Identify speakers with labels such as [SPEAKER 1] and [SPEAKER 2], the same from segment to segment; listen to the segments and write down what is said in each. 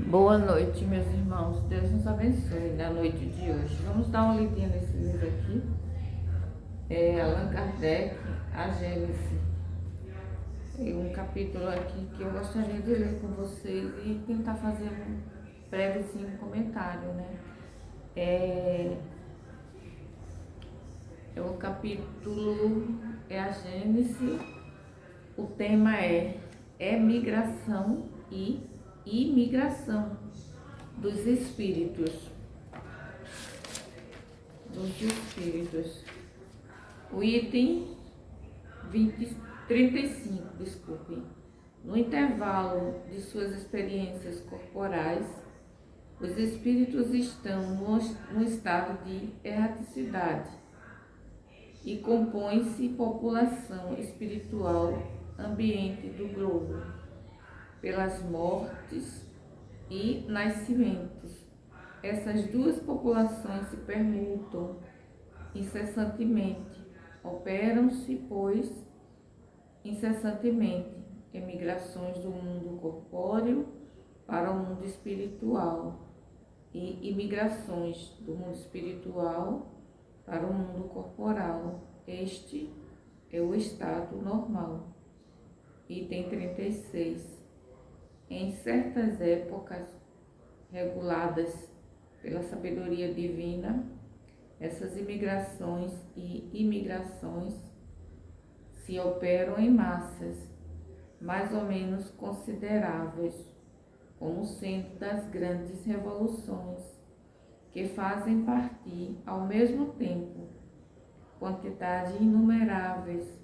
[SPEAKER 1] Boa noite, meus irmãos. Deus nos abençoe na noite de hoje. Vamos dar uma lidinha nesse livro aqui. Allan Kardec, A Gênese. E um capítulo aqui que eu gostaria de ler com vocês e tentar fazer um brevezinho comentário, né? O capítulo é a Gênese. O tema é migração e imigração dos espíritos. O item 35, desculpem. No intervalo de suas experiências corporais, os espíritos estão no estado de erraticidade e compõe-se população espiritual ambiente do globo, pelas mortes e nascimentos. Essas duas populações se permutam incessantemente, operam-se, pois, incessantemente, emigrações do mundo corpóreo para o mundo espiritual e imigrações do mundo espiritual para o mundo corporal. Este é o estado normal. Item 36. Em certas épocas reguladas pela sabedoria divina, essas imigrações e imigrações se operam em massas mais ou menos consideráveis, como sendo das grandes revoluções, que fazem partir ao mesmo tempo quantidades inumeráveis,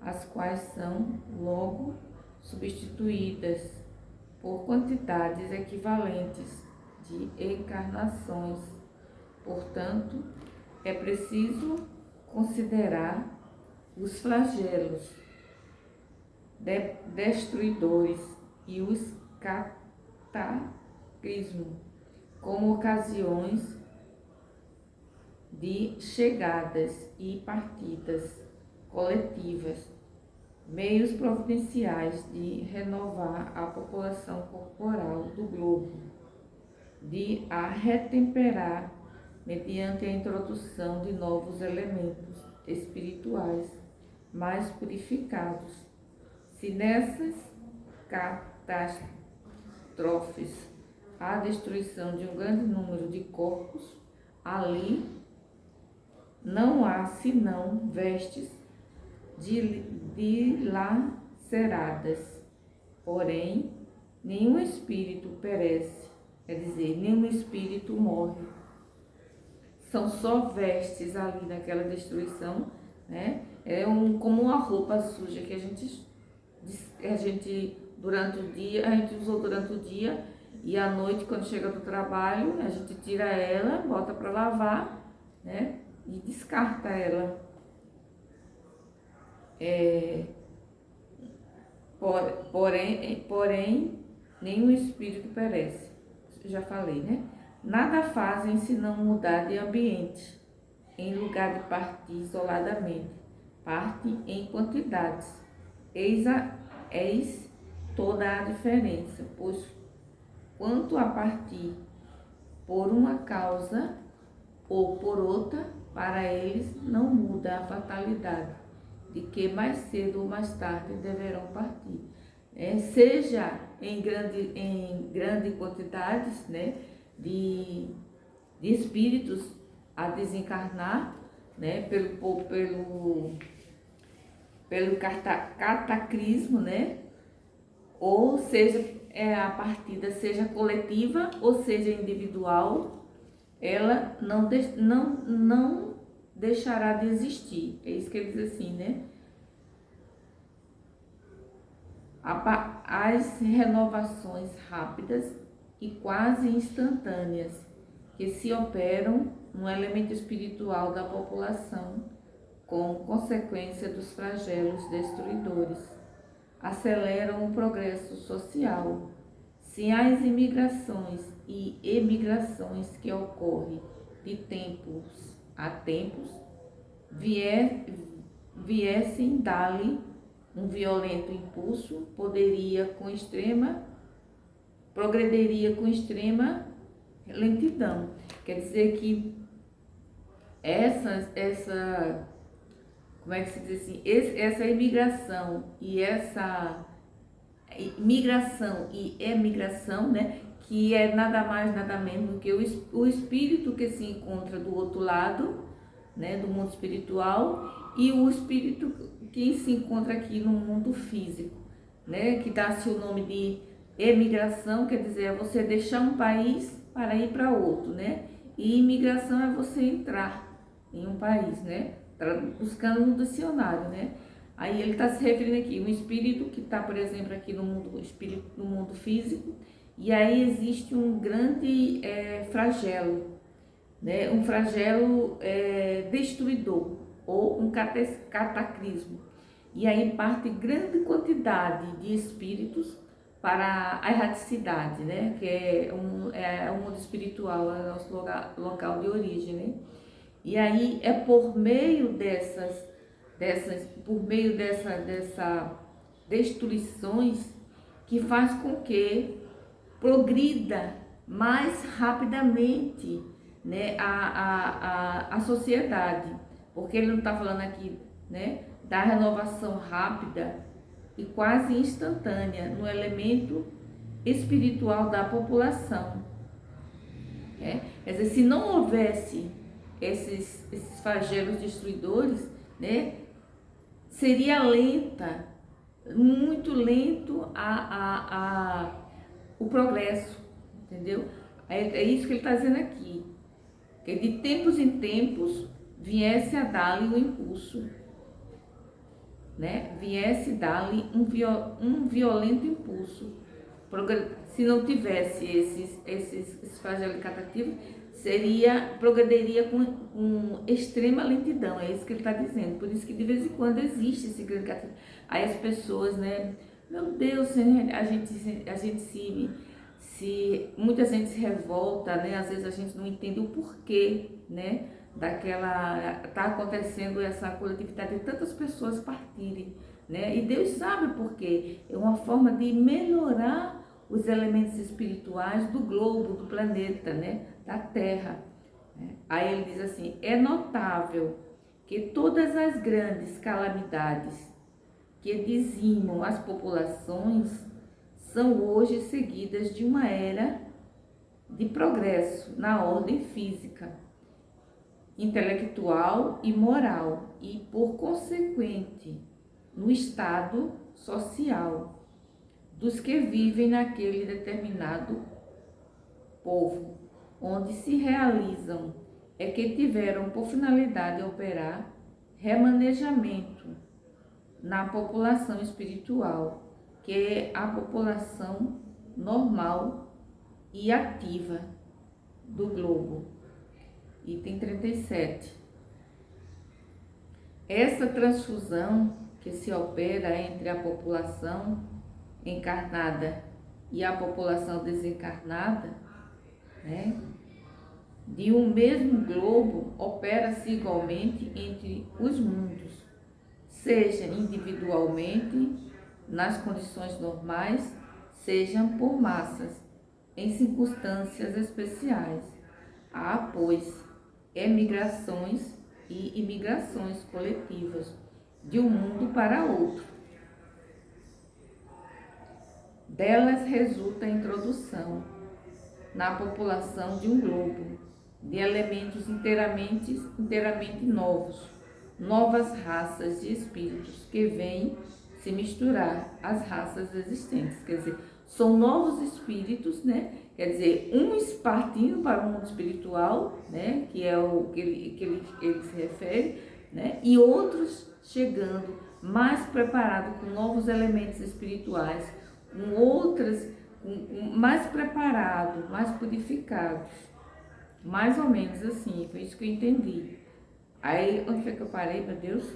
[SPEAKER 1] as quais são logo substituídas por quantidades equivalentes de encarnações. Portanto, é preciso considerar os flagelos destruidores e os cataclismos como ocasiões de chegadas e partidas coletivas, meios providenciais de renovar a população corporal do globo, de a retemperar mediante a introdução de novos elementos espirituais mais purificados. Se nessas catástrofes há destruição de um grande número de corpos, ali não há senão vestes dilaceradas. Porém, nenhum espírito perece, quer dizer, nenhum espírito morre. São só vestes ali naquela destruição, né? Como uma roupa suja que a gente durante o dia, a gente usou durante o dia, e à noite, quando chega do trabalho, a gente tira ela, bota para lavar, né? E descarta ela. Porém, nenhum espírito perece. Já falei, né? Nada fazem senão mudar de ambiente, em lugar de partir isoladamente. Parte em quantidades. Eis toda a diferença, pois quanto a partir por uma causa ou por outra, para eles não muda a fatalidade de que mais cedo ou mais tarde deverão partir. Seja em grande quantidades, né, de espíritos a desencarnar, né, pelo cataclismo, né, ou seja, a partida seja coletiva ou seja individual, ela não deixará de existir. É isso que ele diz assim, né? As renovações rápidas e quase instantâneas que se operam no elemento espiritual da população como consequência dos flagelos destruidores aceleram o progresso social. Se as imigrações e emigrações que ocorrem de tempos a tempos viessem dar-lhe um violento impulso, poderia com extrema progrediria com extrema lentidão. Quer dizer que como é que se diz assim, essa imigração e emigração, né, que é nada mais, nada menos do que o espírito que se encontra do outro lado, né, do mundo espiritual, e o espírito que se encontra aqui no mundo físico, né, que dá-se o nome de emigração, quer dizer, é você deixar um país para ir para outro, né, e imigração é você entrar em um país, né, buscando no dicionário, né. Aí ele está se referindo aqui, um espírito que está, por exemplo, aqui no mundo físico, e aí existe um grande flagelo, né? Um flagelo destruidor, ou um cataclismo. E aí parte grande quantidade de espíritos para a erraticidade, né? Que é o mundo espiritual, é o nosso local de origem, né? E aí é por meio dessas destruições que faz com que progrida mais rapidamente, né, a sociedade, porque ele não está falando aqui, né, da renovação rápida e quase instantânea no elemento espiritual da população. Quer dizer, se não houvesse esses flagelos destruidores, né, seria lenta, muito lento o progresso, entendeu? É isso que ele está dizendo aqui, que de tempos em tempos viesse a dar-lhe um impulso, né? Viesse dar-lhe um violento impulso. Se não tivesse esses flagelos catativos, progrediria com extrema lentidão, é isso que ele está dizendo. Por isso que de vez em quando existe esse grande catativo. Aí as pessoas, né, meu Deus, muita gente se revolta, né, às vezes a gente não entende o porquê, né, tá acontecendo essa coletividade de tantas pessoas partirem, né, e Deus sabe o porquê. É uma forma de melhorar os elementos espirituais do globo, do planeta, né, da Terra. Aí ele diz assim: é notável que todas as grandes calamidades que dizimam as populações são hoje seguidas de uma era de progresso na ordem física, intelectual e moral, e por consequente no estado social dos que vivem naquele determinado povo, onde se realizam que tiveram por finalidade operar remanejamento na população espiritual, que é a população normal e ativa do globo. Item 37. Essa transfusão que se opera entre a população encarnada e a população desencarnada, né, de um mesmo globo, opera-se igualmente entre os mundos, seja individualmente, nas condições normais, sejam por massas, em circunstâncias especiais. Há, pois, emigrações e imigrações coletivas de um mundo para outro. Delas resulta a introdução na população de um globo de elementos inteiramente novos, novas raças de espíritos que vêm se misturar às raças existentes. Quer dizer, são novos espíritos, né? Quer dizer, uns partindo para o mundo espiritual, né? Que é o que ele se refere, né? E outros chegando mais preparados com novos elementos espirituais, mais preparados, mais purificados. Mais ou menos assim, foi isso que eu entendi. Aí, onde foi que eu parei, meu Deus?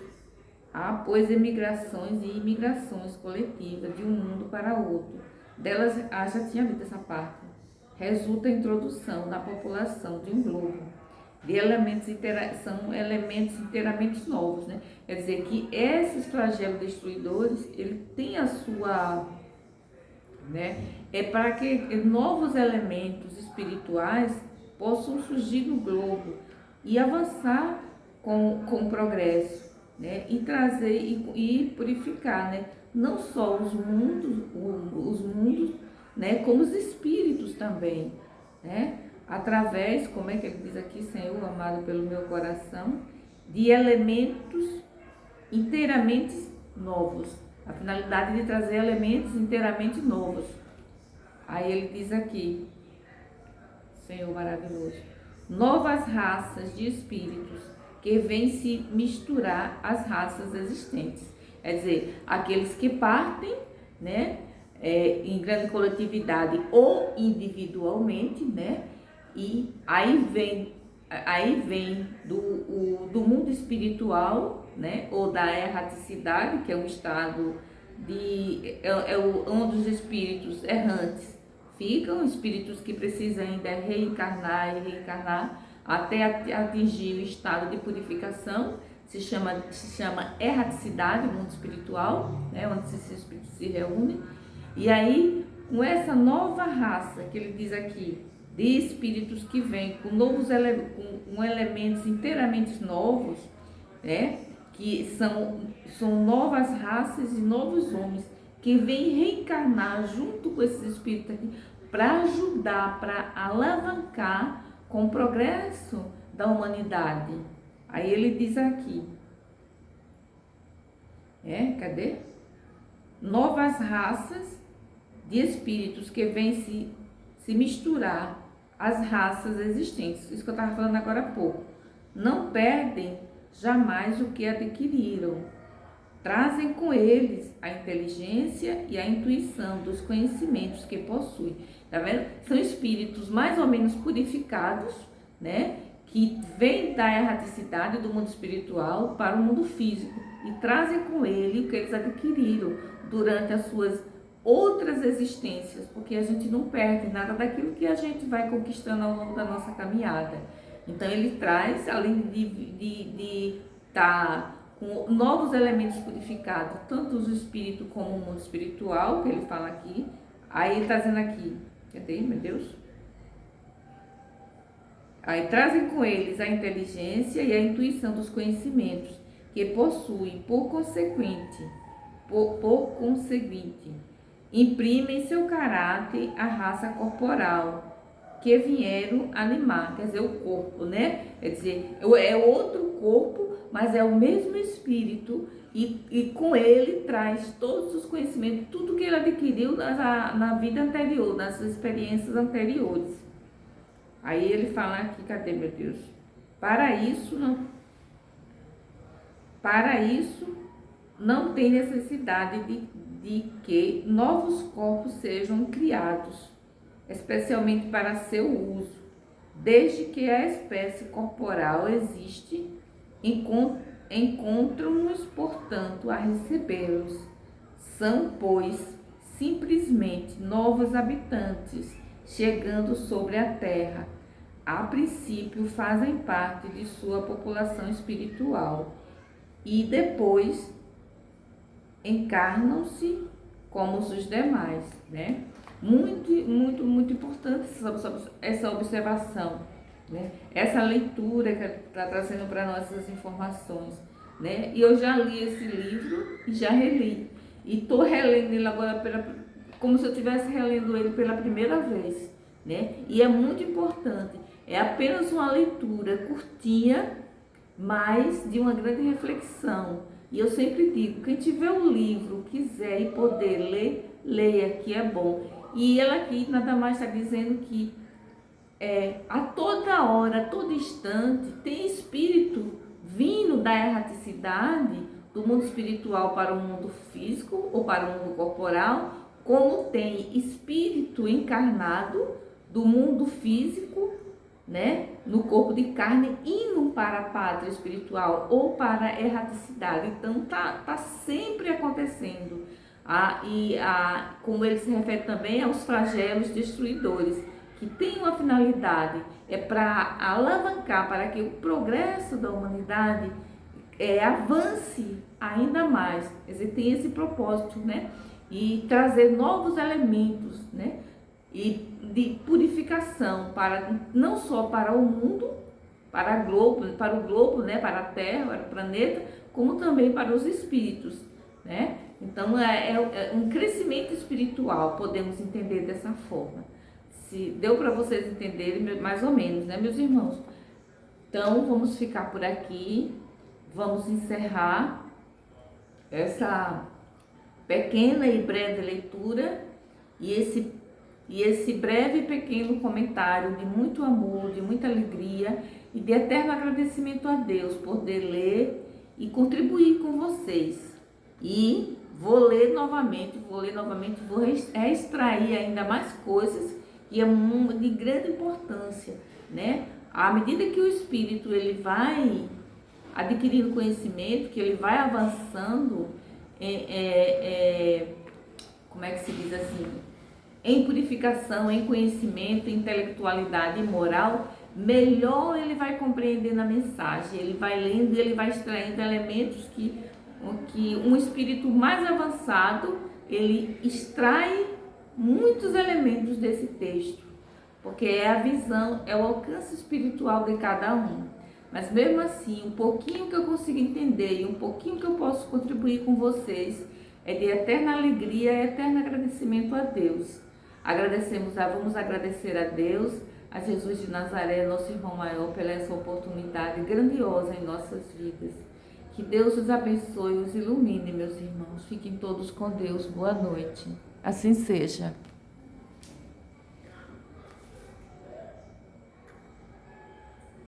[SPEAKER 1] Há, pois, emigrações e imigrações coletivas de um mundo para outro. Delas, já tinha lido essa parte. Resulta a introdução na população de um globo de são elementos inteiramente novos, né? Quer dizer que esses flagelos destruidores, ele tem a sua né? É para que novos elementos espirituais possam surgir no globo e avançar com o progresso, né? E trazer e purificar, né? Não só os mundos, né? Como os espíritos também, né? Através, como é que ele diz aqui, Senhor amado pelo meu coração, de elementos inteiramente novos. A finalidade de trazer elementos inteiramente novos. Aí ele diz aqui, Senhor maravilhoso, novas raças de espíritos que vêm se misturar às raças existentes. Quer dizer, aqueles que partem, né, em grande coletividade ou individualmente, né, e aí vem do mundo espiritual, né, ou da erraticidade, que é um estado onde os espíritos errantes ficam, espíritos que precisam ainda reencarnar e reencarnar até atingir o estado de purificação, se chama erraticidade, o mundo espiritual, né, onde esses espíritos se reúnem. E aí, com essa nova raça que ele diz aqui, de espíritos que vêm com com elementos inteiramente novos, né, que são novas raças e novos homens que vêm reencarnar junto com esses espíritos aqui para ajudar, para alavancar com o progresso da humanidade. Aí ele diz aqui, cadê? Novas raças de espíritos que vêm se misturar às raças existentes. Isso que eu estava falando agora há pouco. Não perdem jamais o que adquiriram. Trazem com eles a inteligência e a intuição dos conhecimentos que possuem. Tá vendo? São espíritos mais ou menos purificados, né? Que vêm da erraticidade do mundo espiritual para o mundo físico e trazem com ele o que eles adquiriram durante as suas outras existências, porque a gente não perde nada daquilo que a gente vai conquistando ao longo da nossa caminhada. Então ele traz, além de estar com novos elementos purificados, tanto os espíritos como o mundo espiritual, que ele fala aqui. Aí ele está dizendo aqui, cadê, meu Deus? Aí trazem com eles a inteligência e a intuição dos conhecimentos que possuem, por conseguinte, imprimem seu caráter à raça corporal que vieram animar, quer dizer, o corpo, né? Quer dizer, é outro corpo, mas é o mesmo espírito e com ele traz todos os conhecimentos, tudo que ele adquiriu na vida anterior, nas experiências anteriores. Aí ele fala aqui, cadê, meu Deus? Para isso não tem necessidade de que novos corpos sejam criados, especialmente para seu uso, desde que a espécie corporal existe, encontram-nos, portanto, a recebê-los. São, pois, simplesmente novos habitantes, chegando sobre a terra. A princípio fazem parte de sua população espiritual e depois encarnam-se como os demais, né? Muito importante essa observação, né? Essa leitura que está trazendo para nós essas informações, né? E eu já li esse livro e já reli. E estou relendo ele agora como se eu estivesse relendo ele pela primeira vez, né? E é muito importante. É apenas uma leitura curtinha, mas de uma grande reflexão. E eu sempre digo, quem tiver um livro, quiser e poder ler, leia, que é bom. E ela aqui nada mais está dizendo que a toda hora, a todo instante, tem espírito vindo da erraticidade, do mundo espiritual para o mundo físico ou para o mundo corporal, como tem espírito encarnado do mundo físico, né, no corpo de carne, indo para a pátria espiritual ou para a erraticidade. Então tá sempre acontecendo. Como ele se refere também aos flagelos destruidores, que tem uma finalidade, para alavancar, para que o progresso da humanidade avance ainda mais. Quer dizer, tem esse propósito, né? e trazer novos elementos, né? E de purificação para não só para o mundo, para o globo, né? Para a Terra, para o planeta, como também para os espíritos, né? Então é um crescimento espiritual, podemos entender dessa forma. Se deu para vocês entenderem mais ou menos, né, meus irmãos? Então vamos ficar por aqui, vamos encerrar essa pequena e breve leitura e esse breve e pequeno comentário de muito amor, de muita alegria e de eterno agradecimento a Deus por poder ler e contribuir com vocês. E vou ler novamente, vou extrair ainda mais coisas que é de grande importância, né? À medida que o espírito ele vai adquirindo conhecimento, que ele vai avançando, como é que se diz assim, em purificação, em conhecimento, intelectualidade e moral, melhor ele vai compreendendo a mensagem, ele vai lendo e ele vai extraindo elementos que um espírito mais avançado, ele extrai muitos elementos desse texto, porque é a visão, é o alcance espiritual de cada um. Mas mesmo assim, um pouquinho que eu consigo entender e um pouquinho que eu posso contribuir com vocês é de eterna alegria e eterno agradecimento a Deus. Vamos agradecer a Deus, a Jesus de Nazaré, nosso irmão maior, pela essa oportunidade grandiosa em nossas vidas. Que Deus os abençoe e os ilumine, meus irmãos. Fiquem todos com Deus. Boa noite. Assim seja.